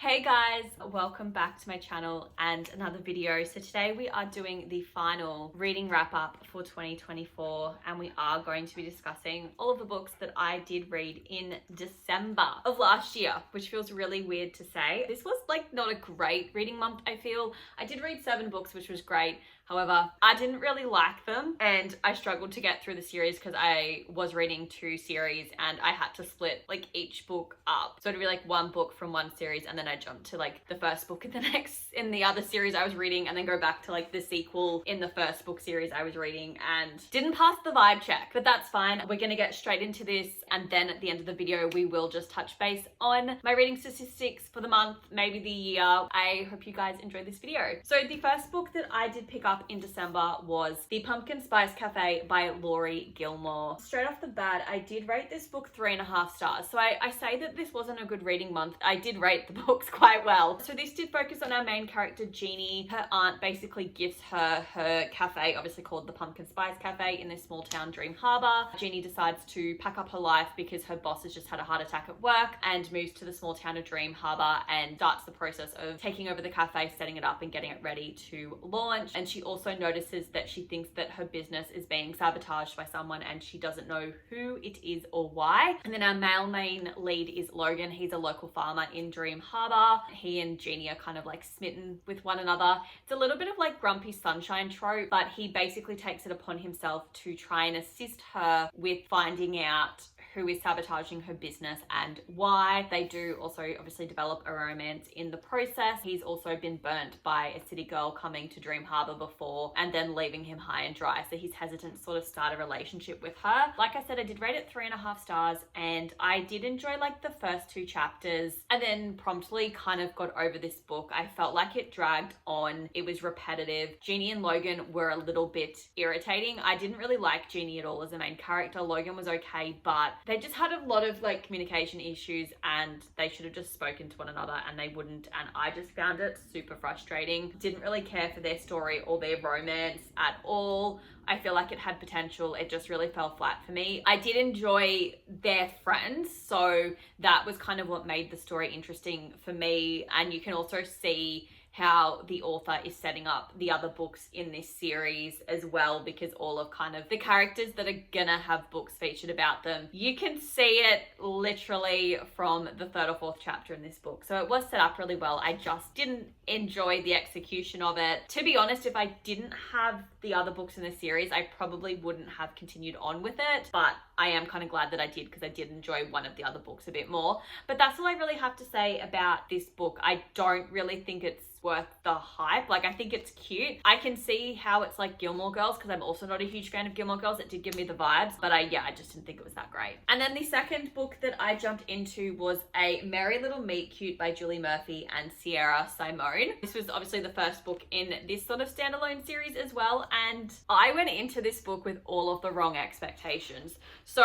Hey guys, welcome back to my channel and another video. So today we are doing the final reading wrap up for 2024 and we are going to be discussing all of the books that I did read in December of last year, which feels really weird to say. This was like not a great reading month, I feel. I did read 7 books, which was great. However, I didn't really like them and I struggled to get through the series because I was reading 2 series and I had to split like each book up. So it'd be like one book from one series and then I jumped to like the first book in the other series I was reading and then go back to like the sequel in the first book series I was reading and didn't pass the vibe check, but that's fine. We're gonna get straight into this and then at the end of the video we will just touch base on my reading statistics for the month, maybe the year. I hope you guys enjoyed this video. So the first book that I did pick up in December was The Pumpkin Spice Cafe by Laurie Gilmore. Straight off the bat, I did rate this book 3.5 stars. So I say that this wasn't a good reading month. I did rate the books quite well. So this did focus on our main character, Jeannie. Her aunt basically gifts her cafe, obviously called the Pumpkin Spice Cafe in this small town, Dream Harbor. Jeannie decides to pack up her life because her boss has just had a heart attack at work and moves to the small town of Dream Harbor and starts the process of taking over the cafe, setting it up and getting it ready to launch. And she also notices that she thinks that her business is being sabotaged by someone and she doesn't know who it is or why. And then our male main lead is Logan. He's a local farmer in Dream Harbor. He and Jeannie are kind of like smitten with one another. It's a little bit of like grumpy sunshine trope, but he basically takes it upon himself to try and assist her with finding out who is sabotaging her business and why. They do also obviously develop a romance in the process. He's also been burnt by a city girl coming to Dream Harbor before and then leaving him high and dry. So he's hesitant to sort of start a relationship with her. Like I said, I did rate it 3.5 stars and I did enjoy like the first 2 chapters and then promptly kind of got over this book. I felt like it dragged on. It was repetitive. Jeannie and Logan were a little bit irritating. I didn't really like Jeannie at all as a main character. Logan was okay, but they just had a lot of like communication issues and they should have just spoken to one another and they wouldn't, and I just found it super frustrating. Didn't really care for their story or their romance at all. I feel like it had potential. It just really fell flat for me. I did enjoy their friends, so that was kind of what made the story interesting for me. And you can also see how the author is setting up the other books in this series as well, because all of kind of the characters that are gonna have books featured about them, you can see it literally from the 3rd or 4th chapter in this book. So it was set up really well. I just didn't enjoy the execution of it. To be honest, if I didn't have the other books in the series, I probably wouldn't have continued on with it, but I am kind of glad that I did because I did enjoy one of the other books a bit more. But that's all I really have to say about this book. I don't really think it's worth the hype. Like, I think it's cute. I can see how it's like Gilmore Girls because I'm also not a huge fan of Gilmore Girls. It did give me the vibes, but I just didn't think it was that great. And then the second book that I jumped into was A Merry Little Meet Cute by Julie Murphy and Sierra Simone. This was obviously the first book in this sort of standalone series as well, and I went into this book with all of the wrong expectations. So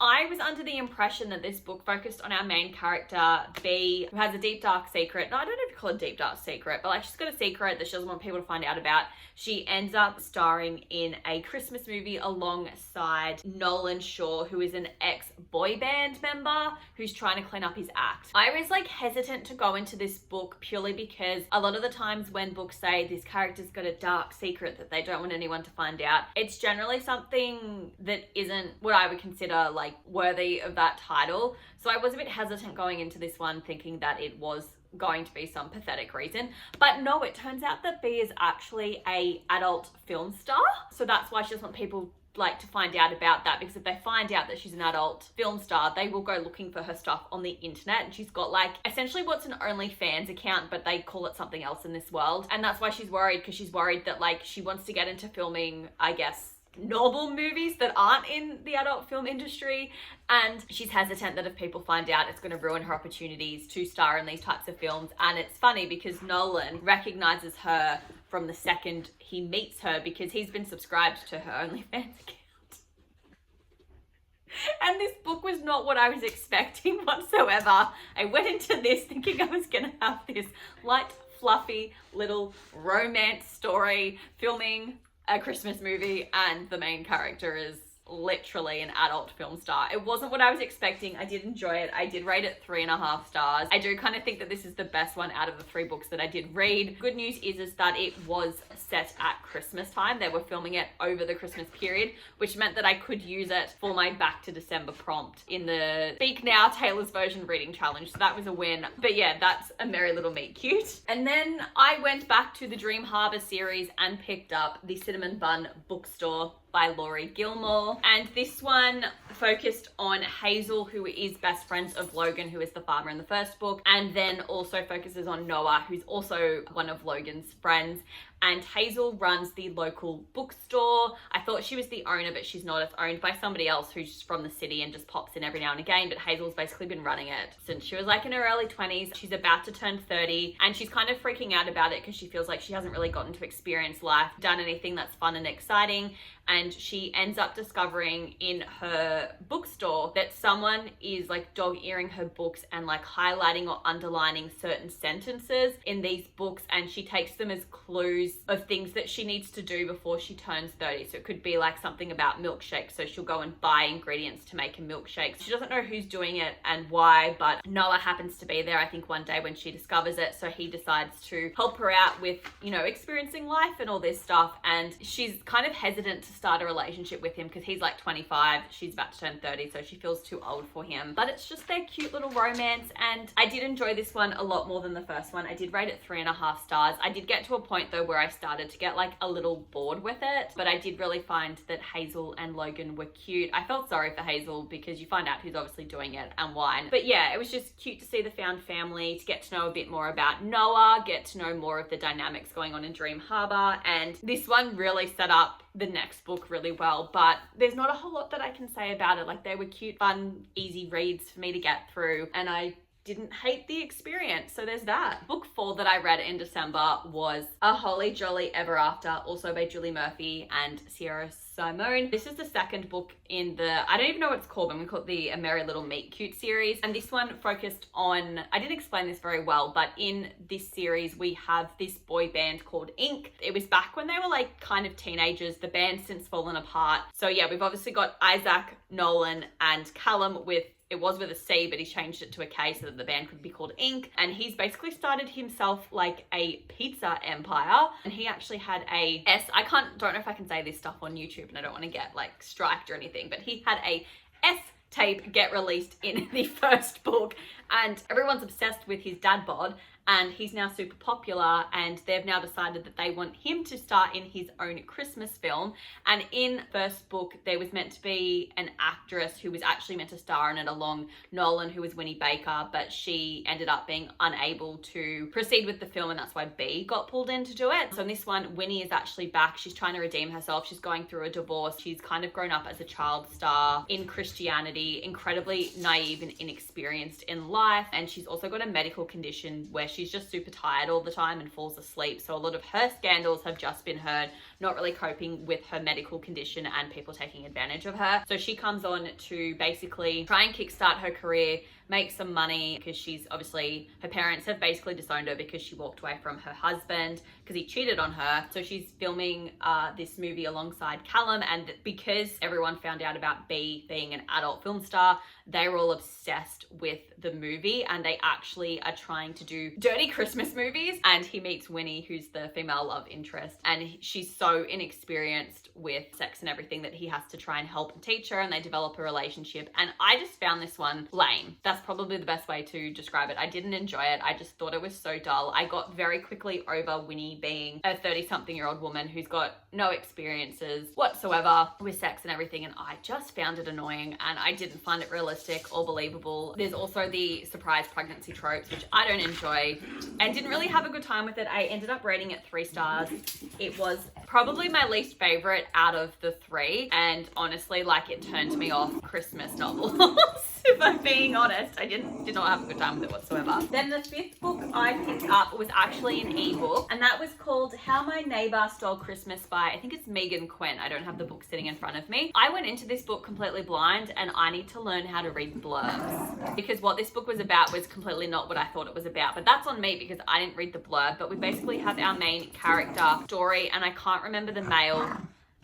I was under the impression that this book focused on our main character, B, who has a deep, dark secret. No, I don't know if you call it a deep, dark secret, but like she's got a secret that she doesn't want people to find out about. She ends up starring in a Christmas movie alongside Nolan Shaw, who is an ex-boy band member who's trying to clean up his act. I was like hesitant to go into this book purely because a lot of the times when books say this character's got a dark secret that they don't want anyone to find out, it's generally something that isn't what I would consider like worthy of that title. So I was a bit hesitant going into this one thinking that it was going to be some pathetic reason, but no, it turns out that B is actually a adult film star. So that's why she doesn't want people like to find out about that, because if they find out that she's an adult film star, they will go looking for her stuff on the internet. And she's got like essentially what's an OnlyFans account, but they call it something else in this world. And that's why she's worried, because she's worried that like she wants to get into filming, I guess, normal movies that aren't in the adult film industry, and she's hesitant that if people find out it's going to ruin her opportunities to star in these types of films. And it's funny because Nolan recognizes her from the second he meets her because he's been subscribed to her OnlyFans account. And this book was not what I was expecting whatsoever. I went into this thinking I was going to have this light, fluffy little romance story filming a Christmas movie, and the main character is literally an adult film star. It wasn't what I was expecting. I did enjoy it. I did rate it 3.5 stars. I do kind of think that this is the best one out of the 3 books that I did read. Good news is that it was set at Christmas time. They were filming it over the Christmas period, which meant that I could use it for my back to December prompt in the Speak Now Taylor's Version reading challenge. So that was a win. But yeah, that's A Merry Little Meet Cute. And then I went back to the Dream Harbor series and picked up The Cinnamon Bun Bookstore by Laurie Gilmore. And this one focused on Hazel, who is best friends of Logan, who is the farmer in the first book, and then also focuses on Noah, who's also one of Logan's friends. And Hazel runs the local bookstore. I thought she was the owner, but she's not. It's owned by somebody else who's from the city and just pops in every now and again. But Hazel's basically been running it since she was like in her early 20s. She's about to turn 30 and she's kind of freaking out about it because she feels like she hasn't really gotten to experience life, done anything that's fun and exciting. And she ends up discovering in her bookstore that someone is like dog-earing her books and like highlighting or underlining certain sentences in these books, and she takes them as clues of things that she needs to do before she turns 30. So it could be like something about milkshakes, so she'll go and buy ingredients to make a milkshake. She doesn't know who's doing it and why, but Noah happens to be there, I think, one day when she discovers it. So he decides to help her out with, you know, experiencing life and all this stuff. And she's kind of hesitant to start a relationship with him because he's like 25, she's about to turn 30, so she feels too old for him. But it's just their cute little romance, and I did enjoy this one a lot more than the first one. I did rate it 3.5 stars. I did get to a point though where I started to get like a little bored with it, but I did really find that Hazel and Logan were cute. I felt sorry for Hazel because you find out who's obviously doing it and why. But yeah, it was just cute to see the found family, to get to know a bit more about Noah, get to know more of the dynamics going on in Dream Harbor. And this one really set up the next book really well, but there's not a whole lot that I can say about it. Like, they were cute, fun, easy reads for me to get through, and I didn't hate the experience. So there's that. Book 4 that I read in December was A Holly Jolly Ever After, also by Julie Murphy and Sierra Simone. This is the second book in the, I don't even know what it's called, but I'm gonna call it the A Merry Little Meet Cute series. And this one focused on, I didn't explain this very well, but in this series we have this boy band called Ink. It was back when they were like kind of teenagers. The band's since fallen apart. So yeah, we've obviously got Isaac, Nolan, and Callum with, it was with a C, but he changed it to a K so that the band could be called Ink. And he's basically started himself like a pizza empire. And he actually had a S, don't know if I can say this stuff on YouTube and I don't want to get like striked or anything, but he had a S tape get released in the first book, and everyone's obsessed with his dad bod, and he's now super popular, and they've now decided that they want him to star in his own Christmas film. And in first book there was meant to be an actress who was actually meant to star in it along Nolan, who was Winnie Baker, but she ended up being unable to proceed with the film, and that's why B got pulled in to do it. So in this one, Winnie is actually back. She's trying to redeem herself. She's going through a divorce. She's kind of grown up as a child star in Christianity, incredibly naive and inexperienced in life, and she's also got a medical condition where she's just super tired all the time and falls asleep. So a lot of her scandals have just been her not really coping with her medical condition and people taking advantage of her. So she comes on to basically try and kickstart her career, make some money, because she's obviously, her parents have basically disowned her because she walked away from her husband because he cheated on her. So she's filming this movie alongside Callum, and because everyone found out about B being an adult film star, they were all obsessed with the movie, and they actually are trying to do dirty Christmas movies. And he meets Winnie, who's the female love interest, and she's so inexperienced with sex and everything that he has to try and help and teach her, and they develop a relationship. And I just found this one lame. That's probably the best way to describe it. I didn't enjoy it. I just thought it was so dull. I got very quickly over Winnie being a 30-something-year-old woman who's got no experiences whatsoever with sex and everything, and I just found it annoying, and I didn't find it realistic or believable. There's also the surprise pregnancy tropes, which I don't enjoy, and didn't really have a good time with it. I ended up rating it 3 stars. It was probably my least favorite out of the 3, and honestly, like, it turned me off Christmas novels. If I'm being honest, I did not have a good time with it whatsoever. Then the 5th book I picked up was actually an ebook, and that was called How My Neighbor Stole Christmas by, I think it's Megan Quinn. I don't have the book sitting in front of me. I went into this book completely blind, and I need to learn how to read blurbs, because what this book was about was completely not what I thought it was about. But that's on me because I didn't read the blurb. But we basically have our main character, Story, and I can't remember the male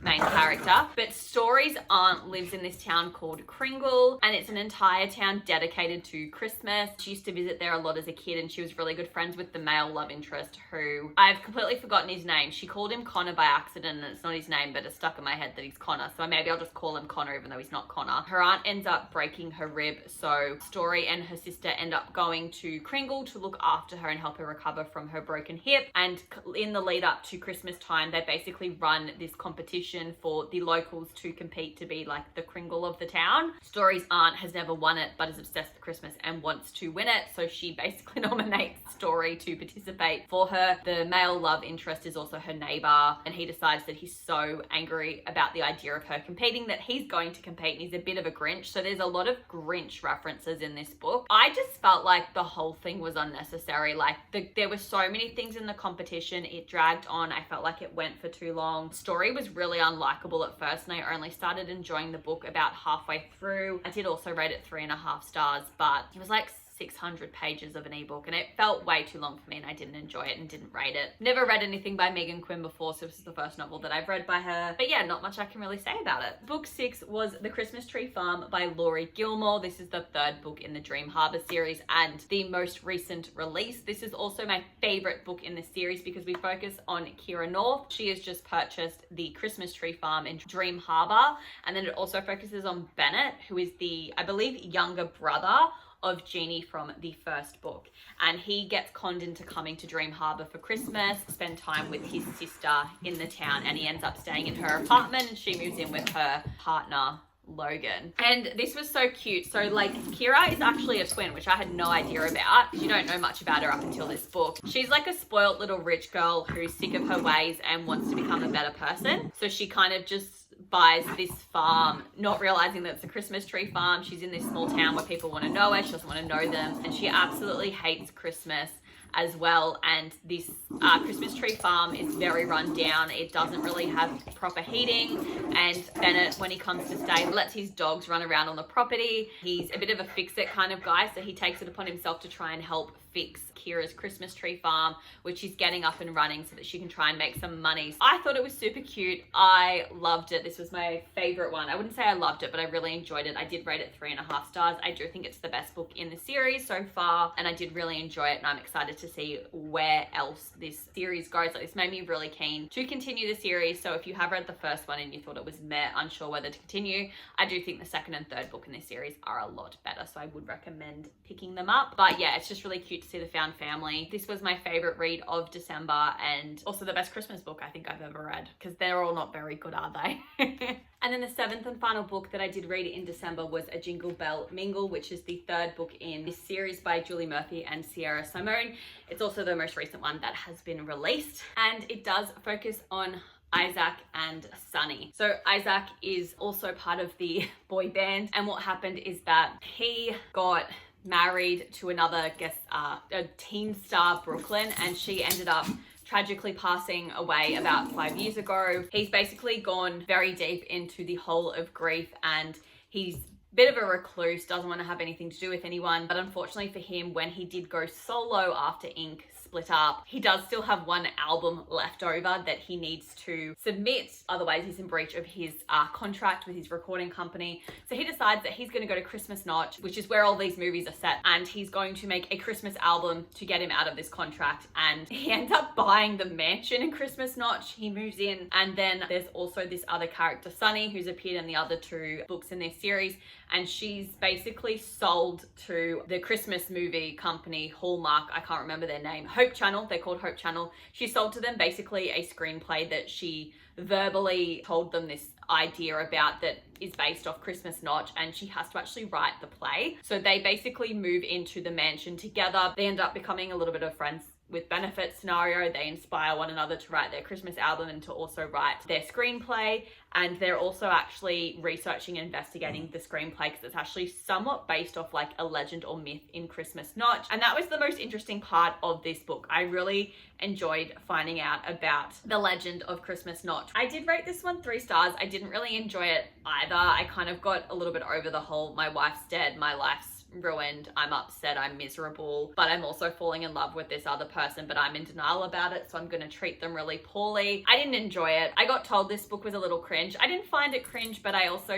main character. But Story's aunt lives in this town called Kringle, and it's an entire town dedicated to Christmas. She used to visit there a lot as a kid, and she was really good friends with the male love interest, who I've completely forgotten his name. She called him Connor by accident, and it's not his name, but it's stuck in my head that he's Connor, so maybe I'll just call him Connor even though he's not Connor. Her aunt ends up breaking her rib, so Story and her sister end up going to Kringle to look after her and help her recover from her broken hip. And in the lead up to Christmas time, they basically run this competition for the locals to compete to be like the Kringle of the town. Story's aunt has never won it but is obsessed with Christmas and wants to win it, so she basically nominates Story to participate for her. The male love interest is also her neighbor, and he decides that he's so angry about the idea of her competing that he's going to compete, and he's a bit of a Grinch. So there's a lot of Grinch references in this book. I just felt like the whole thing was unnecessary. Like there were so many things in the competition. It dragged on. I felt like it went for too long. Story was really unlikable at first, and I only started enjoying the book about halfway through. I did also rate it 3.5 stars, but it was like 600 pages of an ebook, and it felt way too long for me, and I didn't enjoy it and didn't rate it. Never read anything by Megan Quinn before, so this is the first novel that I've read by her. But yeah, not much I can really say about it. Book 6 was The Christmas Tree Farm by Laurie Gilmore. This is the 3rd book in the Dream Harbor series and the most recent release. This is also my favorite book in the series because we focus on Kira North. She has just purchased the Christmas Tree Farm in Dream Harbor, and then it also focuses on Bennett, who is the, I believe, younger brother of Jeannie from the first book, and he gets conned into coming to Dream Harbor for Christmas, spend time with his sister in the town, and he ends up staying in her apartment, and she moves in with her partner Logan. And this was so cute. So like, Kira is actually a twin, which I had no idea about. You don't know much about her up until this book. She's like a spoiled little rich girl who's sick of her ways and wants to become a better person. So she kind of just buys this farm, not realizing that it's a Christmas tree farm. She's in this small town where people want to know her. She doesn't want to know them, and she absolutely hates Christmas as well. And this Christmas tree farm is very run down. It doesn't really have proper heating, and Bennett, when he comes to stay, lets his dogs run around on the property. He's a bit of a fix-it kind of guy, so he takes it upon himself to try and help fix Kira's Christmas tree farm, which she's getting up and running so that she can try and make some money. I thought it was super cute. I loved it. This was my favorite one. I wouldn't say I loved it, but I really enjoyed it. I did rate it 3.5 stars. I do think it's the best book in the series so far, and I did really enjoy it, and I'm excited to see where else this series goes. Like, this made me really keen to continue the series. So if you have read the first one and you thought it was meh, unsure whether to continue, I do think the 2nd and 3rd book in this series are a lot better, so I would recommend picking them up. But yeah, it's just really cute to see the found family. This was my favorite read of December, and also the best Christmas book I think I've ever read, because they're all not very good, are they? And then the 7th and final book that I did read in December was A Jingle Bell Mingle, which is the 3rd book in this series by Julie Murphy and Sierra Simone. It's also the most recent one that has been released, and it does focus on Isaac and Sunny. So Isaac is also part of the boy band, and what happened is that he got married to another a teen star, Brooklyn, and she ended up tragically passing away about 5 years ago. He's basically gone very deep into the hole of grief, and he's a bit of a recluse, doesn't want to have anything to do with anyone. But unfortunately for him, when he did go solo after Ink split up, he does still have one album left over that he needs to submit, otherwise he's in breach of his contract with his recording company. So he decides that he's going to go to Christmas Notch, which is where all these movies are set, and he's going to make a Christmas album to get him out of this contract. And he ends up buying the mansion in Christmas Notch. He moves in, and then there's also this other character, Sunny, who's appeared in the other 2 books in this series, and she's basically sold to the Christmas movie company Hallmark. I can't remember their name. Hope Channel. They're called Hope Channel. She sold to them basically a screenplay that she verbally told them this idea about that is based off Christmas Notch, and she has to actually write the play. So they basically move into the mansion together. They end up becoming a little bit of friends with benefit scenario. They inspire one another to write their Christmas album and to also write their screenplay. And they're also actually researching and investigating the screenplay because it's actually somewhat based off like a legend or myth in Christmas Notch. And that was the most interesting part of this book. I really enjoyed finding out about the legend of Christmas Notch. I did rate this one 3 stars. I didn't really enjoy it either. I kind of got a little bit over the whole my wife's dead, my life's ruined. I'm upset, I'm miserable, but I'm also falling in love with this other person, but I'm in denial about it, so I'm gonna treat them really poorly. I didn't enjoy it. I got told this book was a little cringe. I didn't find it cringe, but I also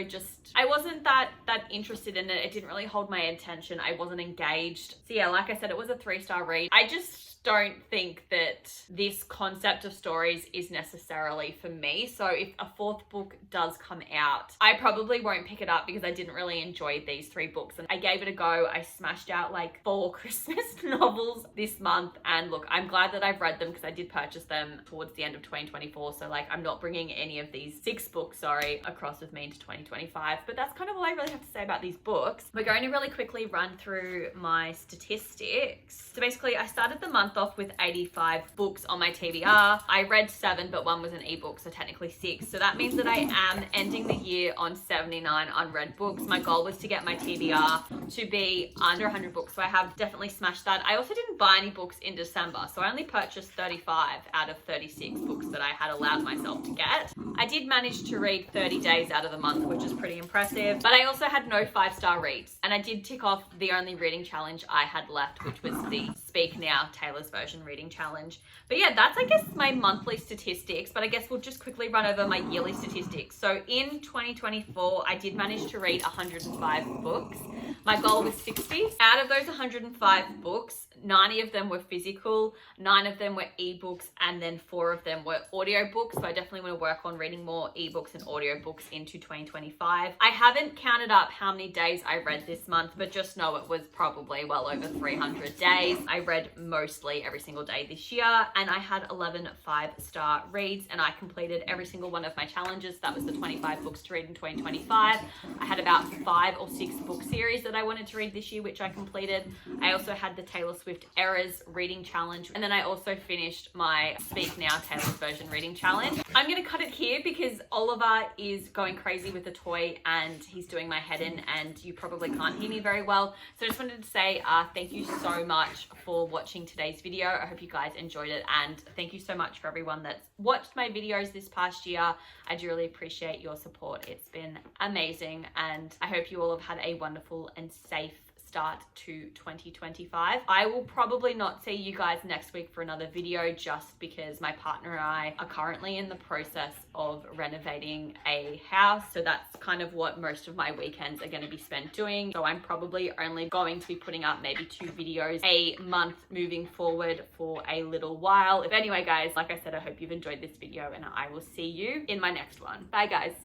I wasn't that interested in it. It didn't really hold my attention. I wasn't engaged. So yeah, like I said, it was a 3-star read. I just don't think that this concept of stories is necessarily for me. So if a 4th book does come out, I probably won't pick it up because I didn't really enjoy these 3 books, and I gave it a go. I smashed out like 4 Christmas novels this month, and look, I'm glad that I've read them because I did purchase them towards the end of 2024. So like, I'm not bringing any of these 6 books, across with me into 2025. But that's kind of all I really have to say about these books. We're going to really quickly run through my statistics. So basically, I started the month off with 85 books on my TBR. I read 7, but 1 was an ebook, so technically 6. So that means that I am ending the year on 79 unread books. My goal was to get my TBR to be under 100 books, so I have definitely smashed that. I also didn't buy any books in December, so I only purchased 35 out of 36 books that I had allowed myself to get. I did manage to read 30 days out of the month, which is pretty impressive, but I also had no 5-star reads, and I did tick off the only reading challenge I had left, which was the Speak Now Taylor's Version reading challenge. But yeah, that's I guess my monthly statistics, but I guess we'll just quickly run over my yearly statistics. So in 2024, I did manage to read 105 books. My goal was 60. Out of those 105 books, 90 of them were physical, 9 of them were ebooks, and then 4 of them were audiobooks. So I definitely want to work on reading more ebooks and audiobooks into 2025. I haven't counted up how many days I read this month, but just know it was probably well over 300 days. I read mostly every single day this year, and I had 11 5-star reads, and I completed every single one of my challenges. That was the 25 books to read in 2025. I had about 5 or 6 book series that I wanted to read this year, which I completed. I also had the Taylor Swift Errors reading challenge, and then I also finished my Speak Now Taylor's Version reading challenge. I'm gonna cut it here because Oliver is going crazy with the toy and he's doing my head in, and you probably can't hear me very well. So I just wanted to say thank you so much for watching today's video. I hope you guys enjoyed it, and thank you so much for everyone that's watched my videos this past year. I do really appreciate your support. It's been amazing, and I hope you all have had a wonderful and safe start to 2025. I will probably not see you guys next week for another video, just because my partner and I are currently in the process of renovating a house. So that's kind of what most of my weekends are going to be spent doing. So I'm probably only going to be putting up maybe 2 videos a month moving forward for a little while. But anyway, guys, like I said, I hope you've enjoyed this video, and I will see you in my next one. Bye, guys.